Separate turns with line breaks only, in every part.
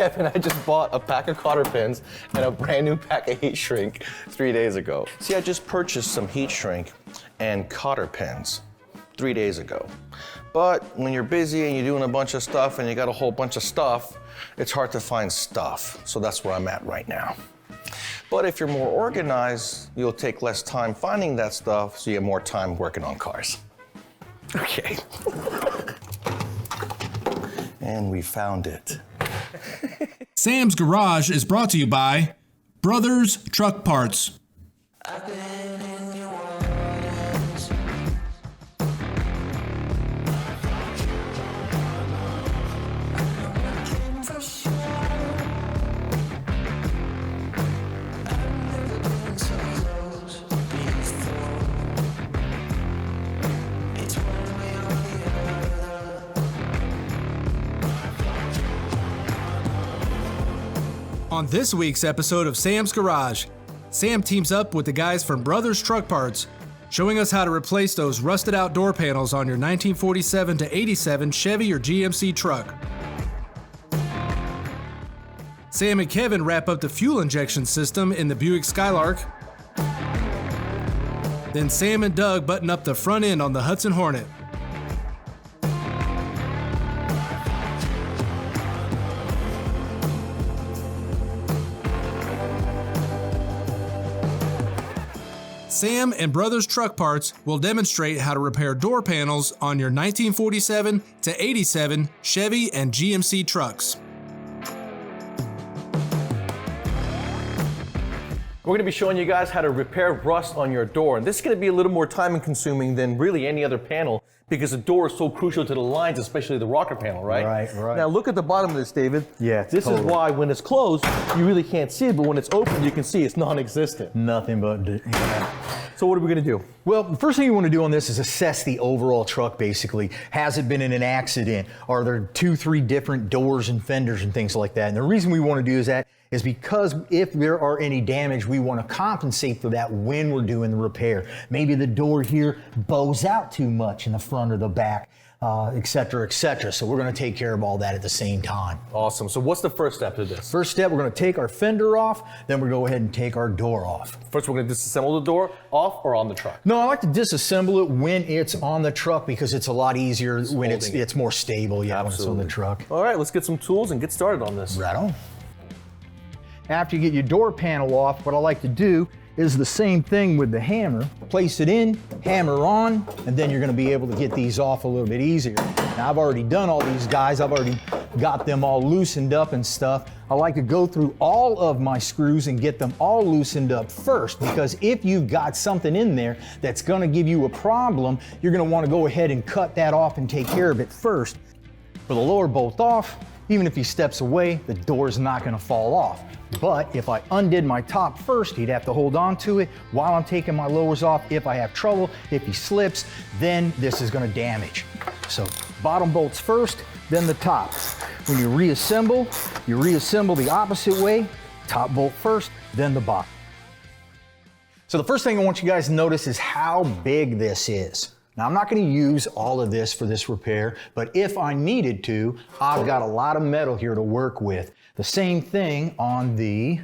Kevin, I just bought a pack of cotter pins and a brand new pack of heat shrink 3 days ago. See, I just purchased some heat shrink and cotter pins 3 days ago. But when you're busy and you're doing a bunch of stuff and you got a whole bunch of stuff, it's hard to find stuff. So that's where I'm at right now. But if you're more organized, you'll take less time finding that stuff, so you have more time working on cars. Okay. And we found it.
Sam's Garage is brought to you by Brothers Truck Parts. On this week's episode of Sam's Garage, Sam teams up with the guys from Brothers Truck Parts, showing us how to replace those rusted out door panels on your 1947 to 87 Chevy or GMC truck. Sam and Kevin wrap up the fuel injection system in the Buick Skylark. Then Sam and Doug button up the front end on the Hudson Hornet. Sam and Brothers Truck Parts will demonstrate how to repair door panels on your 1947 to 87 Chevy and GMC trucks.
We're going to be showing you guys how to repair rust on your door. And this is going to be a little more time consuming than really any other panel because the door is so crucial to the lines, especially the rocker panel, right?
Right.
Now look at the bottom of this, David.
Yeah,
This
totally.
is why when it's closed, you really can't see it, but when it's open, you can see it's non-existent.
Nothing but...
So what are we going to do?
Well, the first thing you want to do on this is assess the overall truck, basically. Has it been in an accident? Are there 2-3 different doors and fenders and things like that? And the reason we want to do that is because if there are any damage, we want to compensate for that when we're doing the repair. Maybe the door here bows out too much in the front or the back, et cetera, et cetera. So we're going to take care of all that at the same time.
Awesome. So what's the first step to this?
First step, we're going to take our fender off, then we're going to go ahead and take our door off.
First, we're going to disassemble the door off or on the truck?
No, I like to disassemble it when it's on the truck because it's a lot easier when
holding
it's more stable, when it's on the truck.
All right, let's get some tools and get started on this.
Right on. After you get your door panel off, what I like to do is the same thing with the hammer. Place it in, hammer on, and then you're going to be able to get these off a little bit easier. Now, I've already done all these guys. I've already got them all loosened up and stuff. I like to go through all of my screws and get them all loosened up first, because if you've got something in there that's going to give you a problem, you're going to want to go ahead and cut that off and take care of it first. For the lower bolt off, even if he steps away, the door's not going to fall off. But if I undid my top first, he'd have to hold on to it while I'm taking my lowers off. If I have trouble, if he slips, then this is going to damage. So bottom bolts first, then the top. When you reassemble the opposite way, top bolt first, then the bottom. So the first thing I want you guys to notice is how big this is. Now, I'm not going to use all of this for this repair, but if I needed to, I've got a lot of metal here to work with. The same thing on the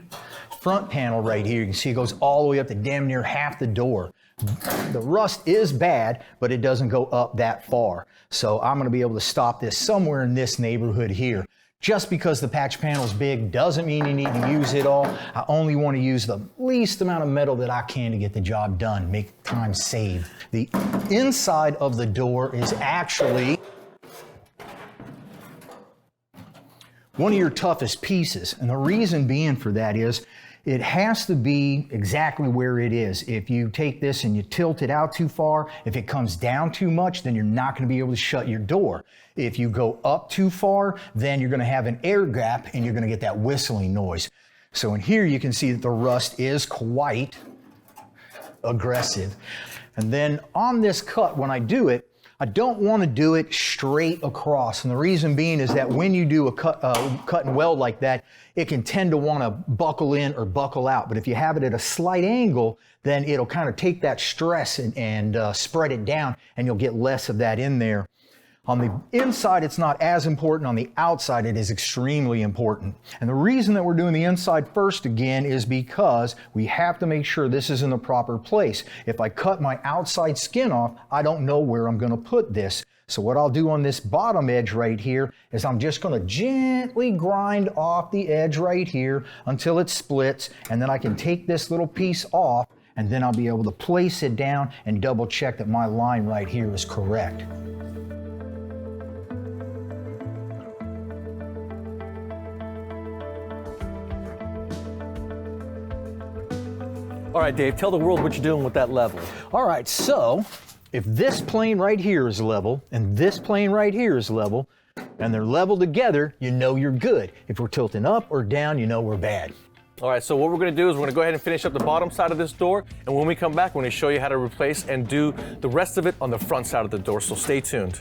front panel right here. You can see it goes all the way up to damn near half the door. The rust is bad, but it doesn't go up that far. So I'm going to be able to stop this somewhere in this neighborhood here. Just because the patch panel is big doesn't mean you need to use it all. I only want to use the least amount of metal that I can to get the job done, make time saved. The inside of the door is actually one of your toughest pieces. And the reason being for that is it has to be exactly where it is. If you take this and you tilt it out too far, if it comes down too much, then you're not going to be able to shut your door. If you go up too far, then you're going to have an air gap and you're going to get that whistling noise. So in here you can see that the rust is quite aggressive. And then on this cut, when I do it, I don't want to do it straight across. And the reason being is that when you do a cut and weld like that, it can tend to want to buckle in or buckle out. But if you have it at a slight angle, then it'll kind of take that stress and spread it down, and you'll get less of that in there. On the inside, it's not as important. On the outside, it is extremely important. And the reason that we're doing the inside first again is because we have to make sure this is in the proper place. If I cut my outside skin off, I don't know where I'm going to put this. So what I'll do on this bottom edge right here is I'm just going to gently grind off the edge right here until it splits, and then I can take this little piece off, and then I'll be able to place it down and double check that my line right here is correct.
All right, Dave, tell the world what you're doing with that level.
All right, so if this plane right here is level and this plane right here is level, and they're level together, you know you're good. If we're tilting up or down, you know we're bad.
All right, so what we're gonna do is we're gonna go ahead and finish up the bottom side of this door, and when we come back, we're gonna show you how to replace and do the rest of it on the front side of the door, so stay tuned.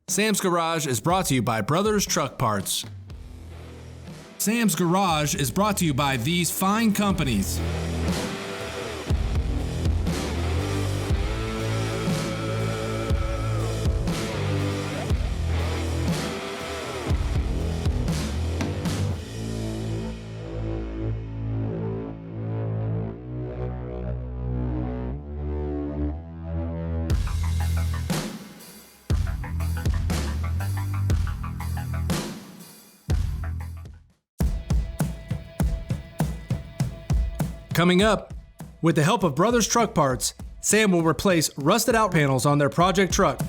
Sam's Garage is brought to you by Brothers Truck Parts. Sam's Garage is brought to you by these fine companies. Coming up, with the help of Brothers Truck Parts, Sam will replace rusted out panels on their project truck.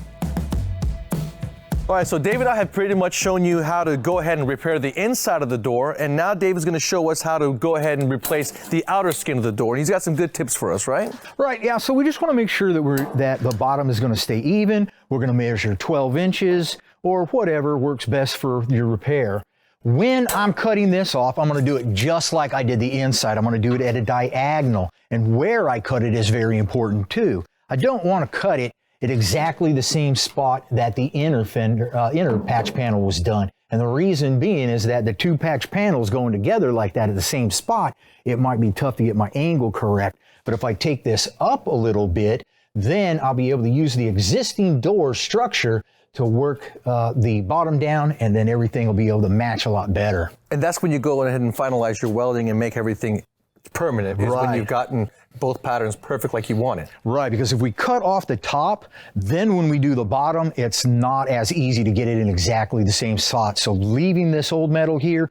All right, so Dave and I have pretty much shown you how to go ahead and repair the inside of the door, and now Dave is gonna show us how to go ahead and replace the outer skin of the door, and he's got some good tips for us, right?
Right, yeah, so we just wanna make sure that the bottom is gonna stay even. We're gonna measure 12 inches or whatever works best for your repair. When I'm cutting this off, I'm going to do it just like I did the inside. I'm going to do it at a diagonal. And where I cut it is very important too. I don't want to cut it at exactly the same spot that the inner patch panel was done. And the reason being is that the two patch panels going together like that at the same spot, it might be tough to get my angle correct. But if I take this up a little bit, then I'll be able to use the existing door structure to work the bottom down, and then everything will be able to match a lot better.
And that's when you go ahead and finalize your welding and make everything permanent, is when you've gotten both patterns perfect like you want it.
Right, because if we cut off the top, then when we do the bottom, it's not as easy to get it in exactly the same spot. So leaving this old metal here,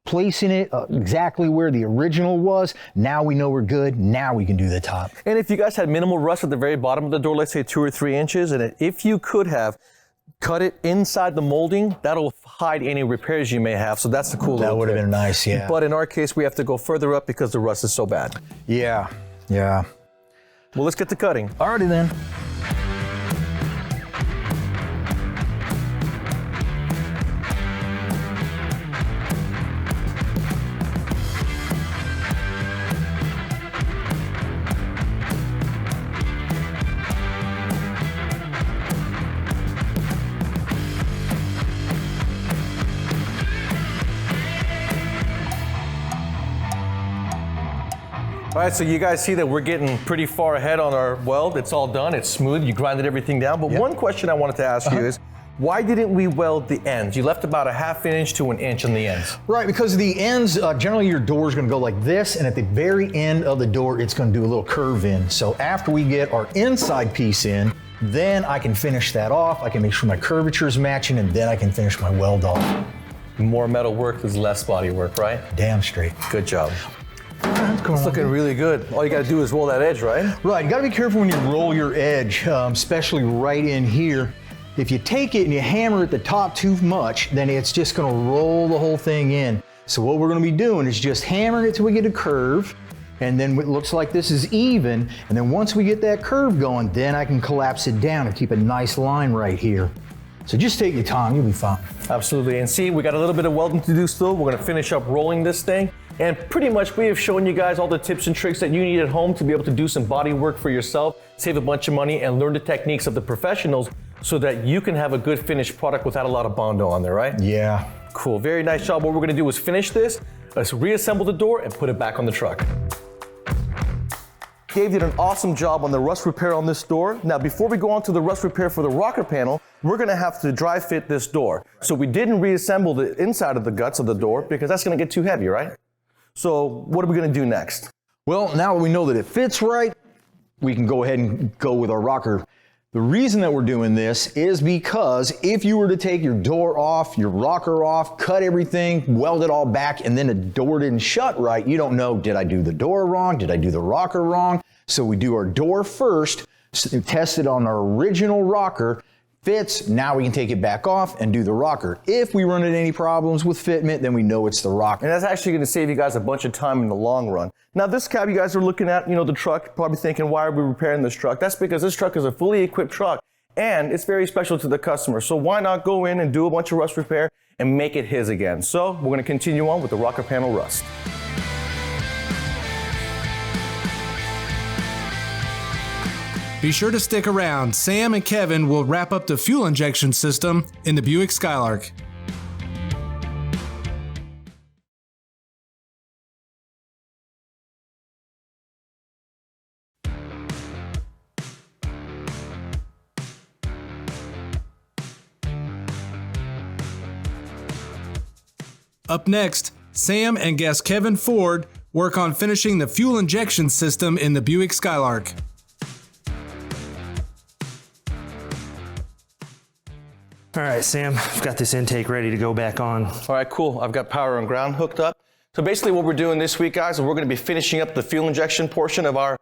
placing it exactly where the original was, now we know we're good, now we can do the top.
And if you guys had minimal rust at the very bottom of the door, let's say 2 or 3 inches, and if you could have cut it inside the molding, that'll hide any repairs you may have, so that's the cool little
That would have
tip.
been nice, yeah.
But in our case, we have to go further up because the rust is so bad.
Yeah.
Well, let's get to cutting.
Alrighty then.
All right, so you guys see that we're getting pretty far ahead on our weld. It's all done, it's smooth, you grinded everything down. But one question I wanted to ask you is, why didn't we weld the ends? You left about a ½ inch to an inch on the ends.
Right, because the ends, generally your door is going to go like this, and at the very end of the door, it's going to do a little curve in. So after we get our inside piece in, then I can finish that off. I can make sure my curvature is matching, and then I can finish my weld off.
More metal work is less body work, right?
Damn straight.
Good job.
It's
It's looking really good. All you gotta do is roll that edge, right?
Right, you gotta be careful when you roll your edge, especially right in here. If you take it and you hammer at the top too much, then it's just gonna roll the whole thing in. So what we're gonna be doing is just hammering it till we get a curve, and then it looks like this is even, and then once we get that curve going, then I can collapse it down and keep a nice line right here. So just take your time, you'll be fine.
Absolutely, and see, we got a little bit of welding to do still. We're gonna finish up rolling this thing. And pretty much we have shown you guys all the tips and tricks that you need at home to be able to do some body work for yourself, save a bunch of money, and learn the techniques of the professionals so that you can have a good finished product without a lot of Bondo on there, right?
Yeah.
Cool, very nice job. What we're gonna do is finish this, let's reassemble the door and put it back on the truck. Dave did an awesome job on the rust repair on this door. Now, before we go on to the rust repair for the rocker panel, we're gonna have to dry fit this door. So we didn't reassemble the inside of the guts of the door because that's gonna get too heavy, right? So what are we gonna do next?
Well, now that we know that it fits right, we can go ahead and go with our rocker. The reason that we're doing this is because if you were to take your door off, your rocker off, cut everything, weld it all back, and then the door didn't shut right, you don't know, did I do the door wrong? Did I do the rocker wrong? So we do our door first, test it on our original rocker, fits, now we can take it back off and do the rocker. If we run into any problems with fitment, then we know it's the rocker.
And that's actually gonna save you guys a bunch of time in the long run. Now this cab you guys are looking at, the truck, probably thinking, why are we repairing this truck? That's because this truck is a fully equipped truck and it's very special to the customer. So why not go in and do a bunch of rust repair and make it his again? So we're gonna continue on with the rocker panel rust.
Be sure to stick around. Sam and Kevin will wrap up the fuel injection system in the Buick Skylark. Up next, Sam and guest Kevin Ford work on finishing the fuel injection system in the Buick Skylark.
All right, Sam, I've got this intake ready to go back on.
All right, cool. I've got power and ground hooked up. So basically what we're doing this week, guys, is we're gonna be finishing up the fuel injection portion of our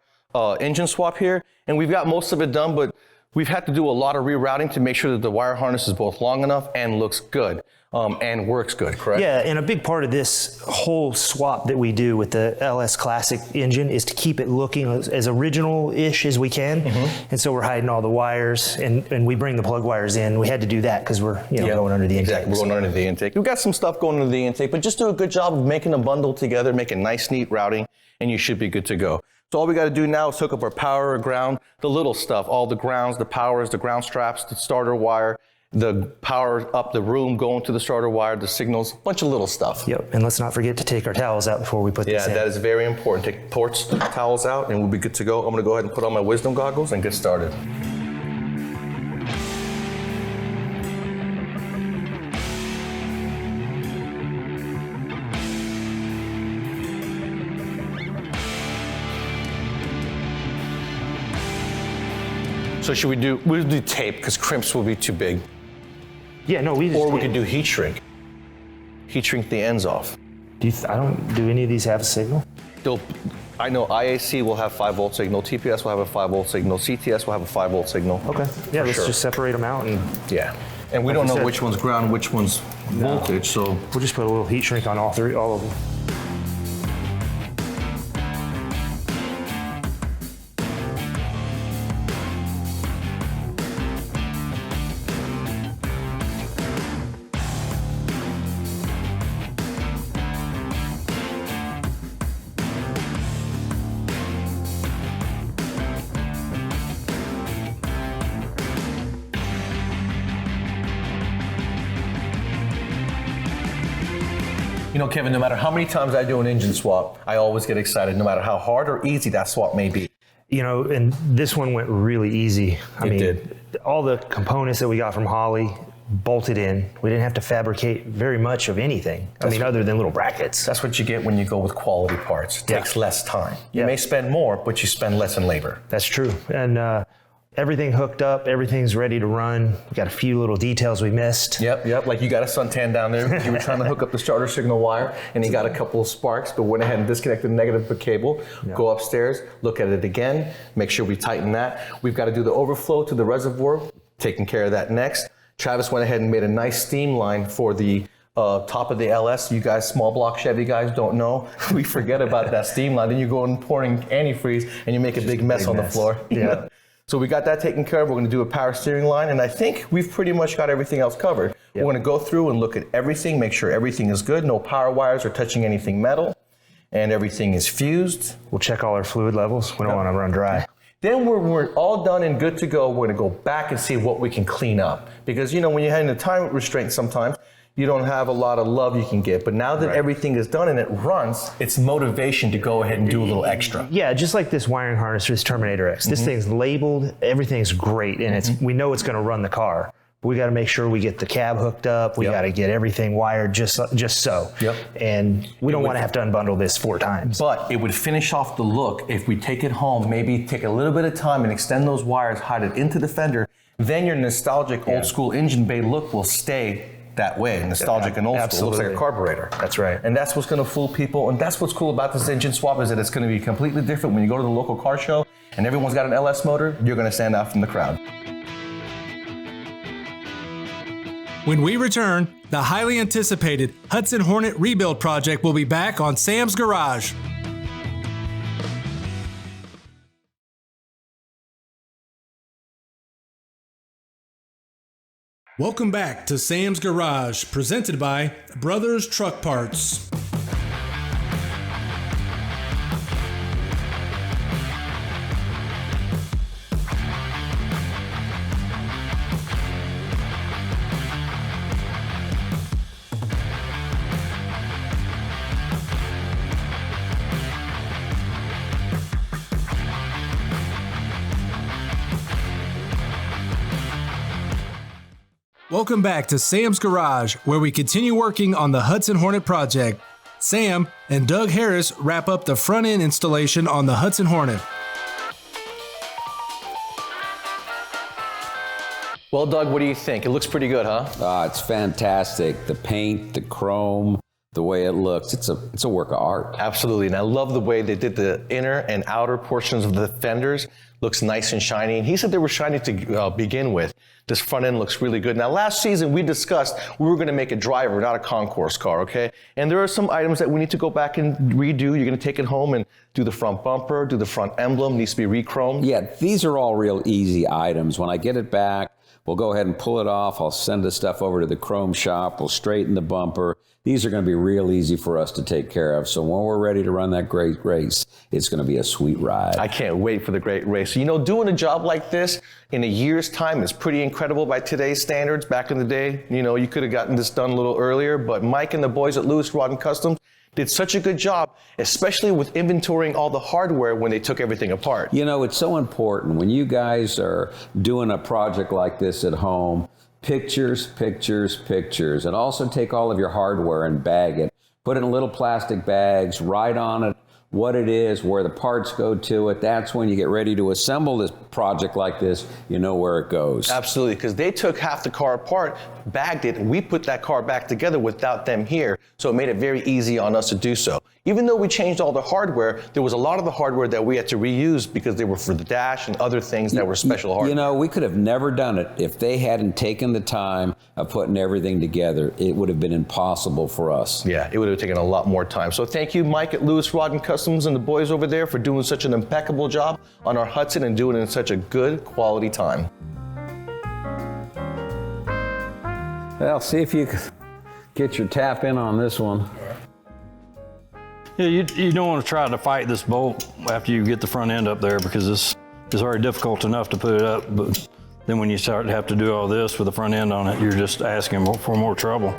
engine swap here. And we've got most of it done, but we've had to do a lot of rerouting to make sure that the wire harness is both long enough and looks good and works good, correct?
Yeah, and a big part of this whole swap that we do with the LS Classic engine is to keep it looking as original-ish as we can. And so we're hiding all the wires and we bring the plug wires in. We had to do that because we're going under the intake.
Exactly, we're going under the intake. We've got some stuff going under the intake, but just do a good job of making a bundle together, making nice, neat routing, and you should be good to go. So all we got to do now is hook up our power, ground, the little stuff, all the grounds, the powers, the ground straps, the starter wire, the power up the room going to the starter wire, the signals, a bunch of little stuff.
Yep, and let's not forget to take our towels out before we put this in.
Yeah, that is very important. Take ports, towels out, and we'll be good to go. I'm going to go ahead and put on my wisdom goggles and get started. So we'll do tape because crimps will be too big.
Yeah, no, we just
Or we could do heat shrink. Heat shrink the ends off.
do any of these have a signal?
I know IAC will have 5-volt signal, TPS will have a 5-volt signal, CTS will have a 5-volt signal.
Okay, yeah, let's
sure.
just separate them out and
Yeah. And we
Like
don't
you
know
said.
which one's ground, which one's voltage, so
we'll just put a little heat shrink on all of them.
Kevin, no matter how many times I do an engine swap, I always get excited, no matter how hard or easy that swap may be.
And this one went really easy. I mean,
did.
All the components that we got from Holly bolted in. We didn't have to fabricate very much of anything. Other than little brackets.
That's what you get when you go with quality parts. It takes less time. You may spend more, but you spend less in labor.
That's true. And everything hooked up, everything's ready to run. We got a few little details we missed.
Yep. Like you got a suntan down there because you were trying to hook up the starter signal wire and you got a couple of sparks, but went ahead and disconnected the negative cable. Yep. Go upstairs, look at it again, make sure we tighten that. We've got to do the overflow to the reservoir, taking care of that next. Travis went ahead and made a nice steam line for the top of the LS. You guys, small block Chevy guys, don't know. We forget about that steam line. Then you go and pouring antifreeze and you make a big mess on the floor.
Yeah.
So we got that taken care of. We're going to do a power steering line, and I think we've pretty much got everything else covered. Yep. We're going to go through and look at everything, make sure everything is good, no power wires are touching anything metal, and everything is fused.
We'll check all our fluid levels. We don't want to run dry.
Then we're all done and good to go. We're going to go back and see what we can clean up. Because, when you have a time restraint sometimes,
you don't have a lot of love you can get. But now that everything is done and it runs, it's motivation to go ahead and do a little extra.
Yeah, just like this wiring harness for this Terminator X. This thing's labeled, everything's great, and we know it's going to run the car. We got to make sure we get the cab hooked up. We got to get everything wired just so.
Yep.
And we don't want to have to unbundle this 4 times.
But it would finish off the look if we take it home, maybe take a little bit of time and extend those wires, hide it into the fender. Then your nostalgic old school engine bay look will stay that way, nostalgic and old school. It looks like a carburetor.
That's right.
And that's what's going to fool people. And that's what's cool about this engine swap is that it's going to be completely different. When you go to the local car show and everyone's got an LS motor, you're going to stand out from the crowd.
When we return, the highly anticipated Hudson Hornet rebuild project will be back on Sam's Garage. Welcome back to Sam's Garage, presented by Brothers Truck Parts. Welcome back to Sam's Garage, where we continue working on the Hudson Hornet project. Sam and Doug Harris wrap up the front end installation on the Hudson Hornet.
Well, Doug, what do you think? It looks pretty good, huh?
It's fantastic. The paint, the chrome, the way it looks, it's a work of art.
Absolutely, and I love the way they did the inner and outer portions of the fenders. Looks nice and shiny, and he said they were shiny to begin with. This front end looks really good. Now, last season we discussed we were going to make a driver, not a concourse car, okay? And there are some items that we need to go back and redo. You're going to take it home and do the front bumper, do the front emblem, needs to be re-chromed.
Yeah, these are all real easy items. When I get it back, we'll go ahead and pull it off. I'll send the stuff over to the chrome shop. We'll straighten the bumper. These are going to be real easy for us to take care of. So when we're ready to run that great race, it's going to be a sweet ride.
I can't wait for the great race. You know, doing a job like this in a year's time is pretty incredible by today's standards. Back in the day, you know, you could have gotten this done a little earlier, but Mike and the boys at Lewis Rod and Customs did such a good job, especially with inventorying all the hardware when they took everything apart.
You know, it's so important when you guys are doing a project like this at home. Pictures, pictures, pictures, and also take all of your hardware and bag it. Put it in little plastic bags, write on it what it is, where the parts go to it. That's when you get ready to assemble this project like this, you know where it goes.
Absolutely, because they took half the car apart, bagged it, and we put that car back together without them here, so it made it very easy on us to do so. Even though we changed all the hardware, there was a lot of the hardware that we had to reuse because they were for the dash and other things that were special hardware.
You know, we could have never done it if they hadn't taken the time of putting everything together. It would have been impossible for us.
Yeah, it would have taken a lot more time. So thank you, Mike at Lewis Rod and Customs and the boys over there for doing such an impeccable job on our Hudson and doing it in such a good quality time.
Well, see if you can get your tap in on this one.
Yeah, you don't want to try to fight this bolt after you get the front end up there because it's already difficult enough to put it up, but then when you start to have to do all this with the front end on it, you're just asking for more trouble.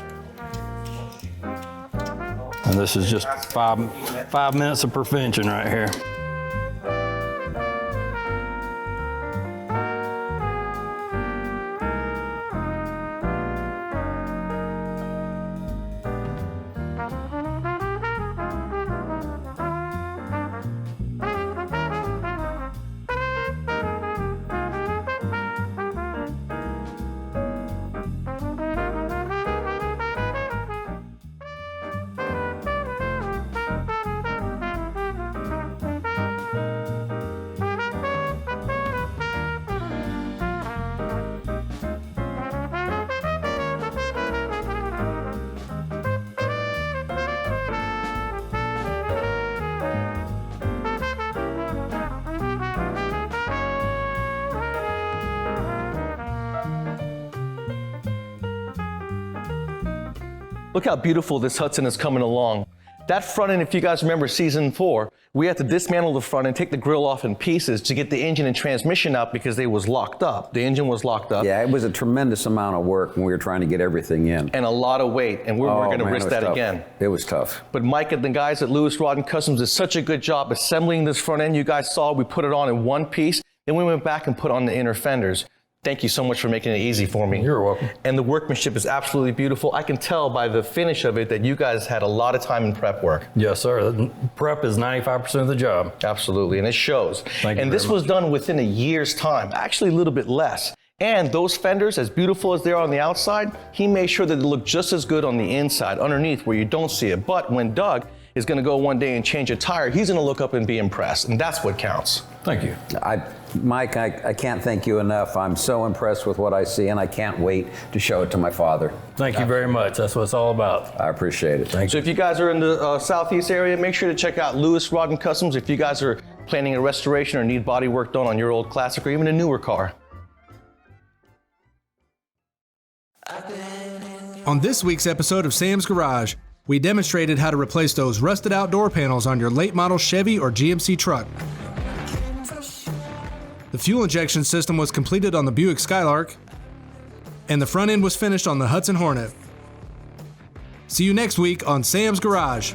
And this is just 5 minutes of prevention right here.
Look how beautiful this Hudson is coming along.
That front end, if you guys remember season 4, we had to dismantle the front end, take the grill off in pieces to get the engine and transmission out because they was locked up. The engine was locked up.
Yeah, it was a tremendous amount of work when we were trying to get everything in.
And a lot of weight, and we weren't going to risk that
tough.
again.
It was tough.
But Mike and the guys at Lewis Rod and Customs did such a good job assembling this front end. You guys saw we put it on in one piece, then we went back and put on the inner fenders. Thank you so much for making it easy for me.
You're welcome.
And the workmanship is absolutely beautiful. I can tell by the finish of it that you guys had a lot of time in prep work.
Yes, sir. The prep is 95% of the job.
Absolutely, and it shows.
Thank you
and this
very
was done within a year's time, actually a little bit less. And those fenders, as beautiful as they are on the outside, he made sure that they look just as good on the inside, underneath where you don't see it. But when Doug is going to go one day and change a tire, he's going to look up and be impressed, and that's what counts.
Thank you.
Mike, I can't thank you enough. I'm so impressed with what I see, and I can't wait to show it to my father.
Thank you very much. That's what it's all about.
I appreciate it.
So if you guys are in the southeast area, make sure to check out Lewis Rod and Customs if you guys are planning a restoration or need body work done on your old classic or even a newer car.
On this week's episode of Sam's Garage, we demonstrated how to replace those rusted out door panels on your late model Chevy or GMC truck. The fuel injection system was completed on the Buick Skylark, and the front end was finished on the Hudson Hornet. See you next week on Sam's Garage.